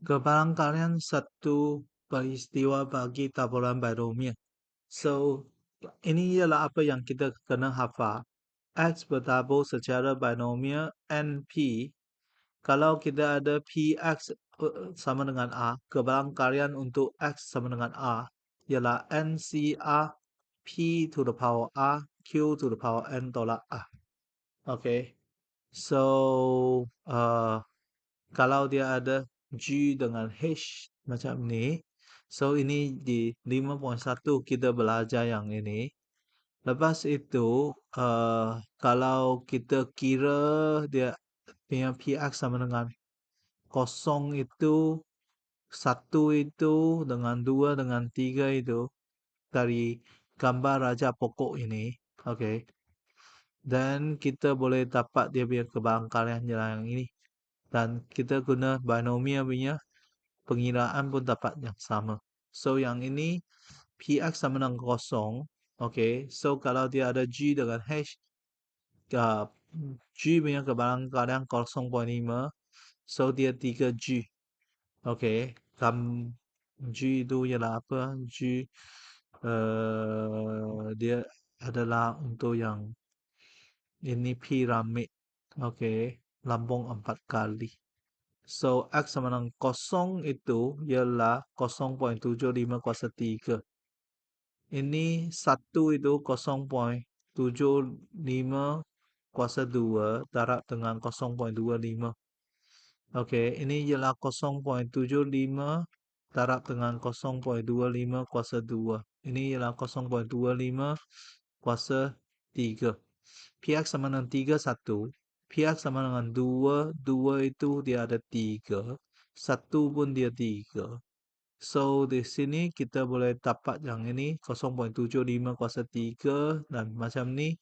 Kebarangkalian satu peristiwa bagi taburan binomial. So, ini ialah apa yang kita kena hafal. X bertabur secara binomial NP. Kalau kita ada PX sama dengan A, kebarangkalian untuk X sama dengan A ialah NCR P to the power A Q to the power N tolak A. Okay. So, kalau dia ada G dengan H macam ni, so ini di 5.1 kita belajar yang ini. Lepas itu, kalau kita kira dia punya PX sama dengan kosong itu, satu itu, dengan dua, dengan tiga itu, dari gambar raja pokok ini, okay. Dan kita boleh dapat dia punya kebarangkalian yang ini. Dan kita guna binomial punya pengiraan pun dapat yang sama. So, yang ini PX sama dengan kosong. Okay. So, kalau dia ada G dengan H, G punya kebarangkalian 0.5. So, dia 3G. Okay. G itu ialah apa? G dia adalah untuk yang ini piramid. Okay. Lambung 4 kali. So, X sama dengan kosong itu ialah 0.75 kuasa 3. Ini 1 itu 0.75 kuasa 2 darab dengan 0.25. Okey, ini ialah 0.75 darab dengan 0.25 kuasa 2. Ini ialah 0.25 kuasa 3. PX sama dengan 3, 1. PX sama dengan 2, 2 itu dia ada 3. 1 pun dia 3. So, di sini kita boleh dapat yang ini 0.75 kuasa 3 dan macam ni.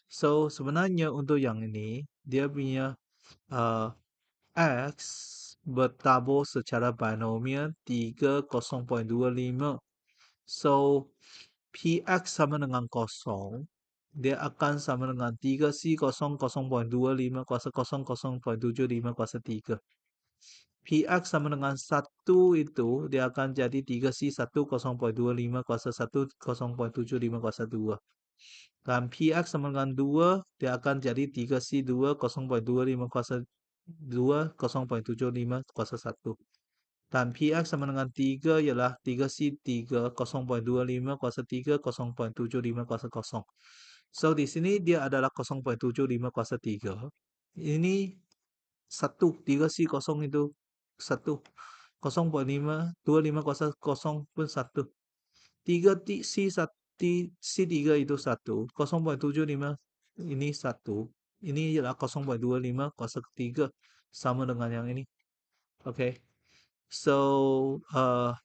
So, sebenarnya untuk yang ini, dia punya X bertabur secara binomial 3 0.25. So, PX sama dengan 0. Dia akan sama dengan 3C 0.25 kuasa 0.75 kuasa 3. PX sama dengan 1 itu, dia akan jadi 3C 1 0.25 kuasa 1 0.75 kuasa 2. Dan PX sama dengan 2, dia akan jadi 3C 2 0.25 kuasa 2 0.75 kuasa 1. Dan PX sama dengan 3 ialah 3C 3 0.25 kuasa 3 0.75 kuasa 0. So, di sini dia adalah 0.75 kuasa 3. Ini 1, 3C kosong itu 1. 0.25 kuasa 0 pun 1. 3 C3 itu 1. 0.75 ini 1. Ini ialah 0.25 kuasa 3 sama dengan yang ini. Okay. So,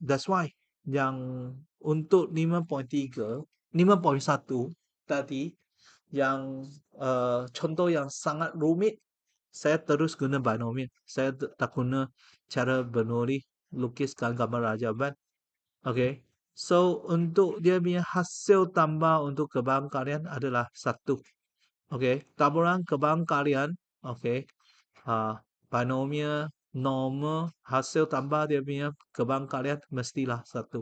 that's why yang untuk 5.3, 5.1 tadi yang contoh yang sangat rumit, saya terus guna binomial. Saya tak guna cara menulis lukiskan gambar raja ban. Okay. So, untuk dia punya hasil tambah untuk kebarangkalian adalah 1. Okay. Taburan kebarangkalian. Okay. Binomial, normal, hasil tambah dia punya kebarangkalian mestilah 1.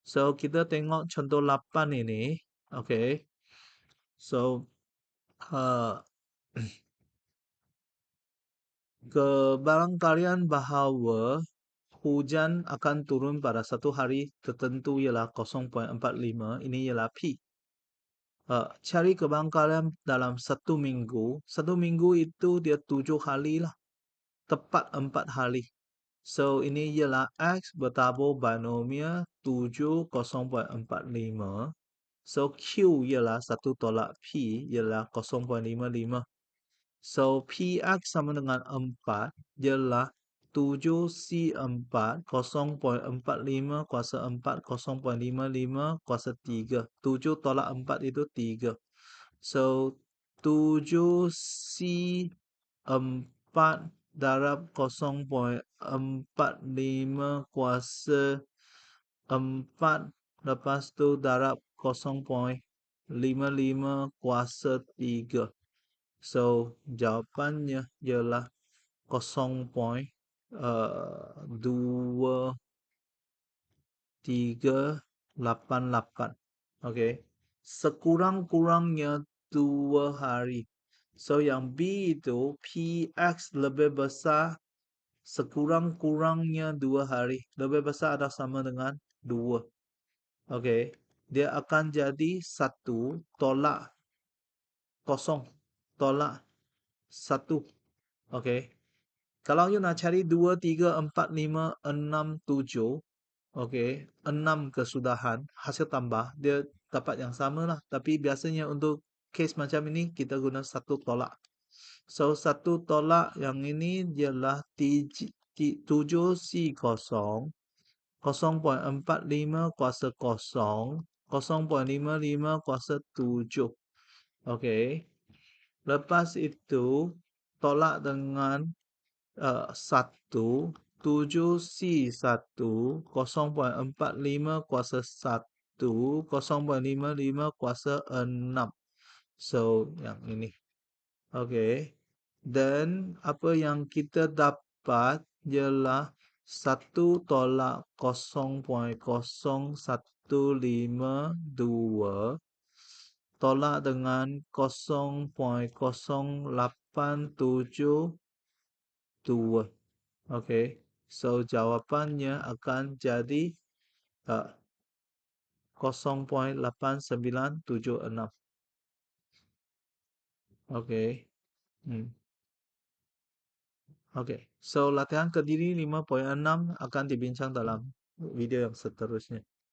So, kita tengok contoh 8 ini. Okay. So, kebarangkalian bahawa hujan akan turun pada satu hari tertentu ialah 0.45. Ini ialah P. Cari kebarangkalian dalam satu minggu. Satu minggu itu dia 7 hari lah. Tepat 4 hari. So, ini ialah X bertabur binomial 7 0.45. So, Q ialah 1 tolak P ialah 0.55. So, PX sama dengan 4 ialah 7C4 0.45 kuasa 4 0.55 kuasa 3. 7 tolak 4 itu 3. So, 7C4 darab 0.45 kuasa 4 lepas tu darab 0.55 kuasa 3. So, jawapannya ialah 0.55. 2388. Okey. Sekurang-kurangnya 2 hari. So yang B itu PX lebih besar sekurang-kurangnya 2 hari. Lebih besar atau sama dengan 2. Okey. Dia akan jadi 1 tolak kosong. Tolak 1. Okey. Kalau you nak cari 2, 3, 4, 5, 6, 7. Okey, 6 kesudahan, hasil tambah, dia dapat yang sama lah. Tapi biasanya untuk case macam ini, kita guna satu tolak. So, satu tolak yang ini ialah 7 C kosong, 0.45 kuasa kosong, 0.55 kuasa 7. Okey. Lepas itu, tolak dengan 1, 7C1, 0.45 kuasa 1, 0.55 kuasa 6. So, yang ini. Okey. Dan apa yang kita dapat ialah 1 tolak 0.0152 tolak dengan 0.0872. Okey. So, jawapannya akan jadi uh, 0.8976. Okey. Okey. So, latihan Kediri 5.6 akan dibincang dalam video yang seterusnya.